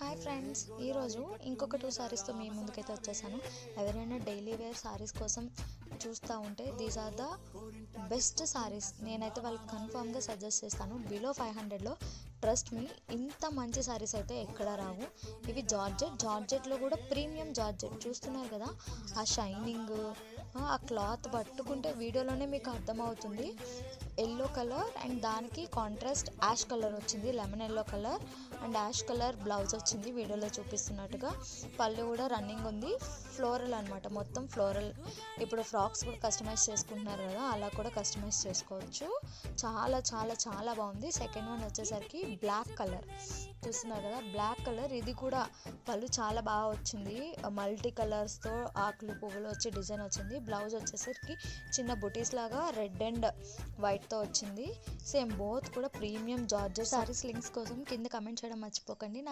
Hi friends, ఈరోజు ఇంకొక 2 సారీస్తో మీ ముందుకైతే వచ్చేసాను. ఎవరైనా డైలీ వేర్ సారీస్ కోసం చూస్తూ ఉంటే these are the best saris. నేనైతే వాళ్ళకి కన్ఫామ్గా సజెస్ట్ చేస్తాను. బిలో 500లో ట్రస్ట్ మీ, ఇంత మంచి సారీస్ అయితే ఎక్కడ రావు. ఇవి జార్జెట్లో కూడా ప్రీమియం జార్జెట్ చూస్తున్నారు కదా, ఆ షైనింగ్, ఆ క్లాత్ పట్టుకుంటే వీడియోలోనే మీకు అర్థమవుతుంది. ఎల్లో కలర్ అండ్ దానికి కాంట్రాస్ట్ యాష్ కలర్ వచ్చింది, lemon yellow colour and ash colour blouse వచ్చింది వీడియోలో చూపిస్తున్నట్టుగా. పళ్ళు కూడా రన్నింగ్ ఉంది, ఫ్లోరల్ అనమాట, మొత్తం ఫ్లోరల్. ఇప్పుడు ఫ్రాక్స్ కూడా కస్టమైజ్ చేసుకుంటున్నారు కదా, అలా కూడా కస్టమైజ్ చేసుకోవచ్చు. చాలా చాలా చాలా బాగుంది. సెకండ్ వన్ వచ్చేసరికి బ్లాక్ కలర్ చూస్తున్నారు కదా, బ్లాక్ కలర్. ఇది కూడా పళ్ళు చాలా బాగా వచ్చింది, మల్టీ కలర్స్తో ఆకులు పువ్వులు వచ్చి డిజైన్ వచ్చింది. బ్లౌజ్ వచ్చేసరికి చిన్న బుటీస్ లాగా రెడ్ అండ్ వైట్తో వచ్చింది. సేమ్ బోత్ కూడా ప్రీమియం జార్జెట్ సారీస్. లింక్స్ కోసం కింద కమెంట్ చేయడం మర్చిపోకండి. నా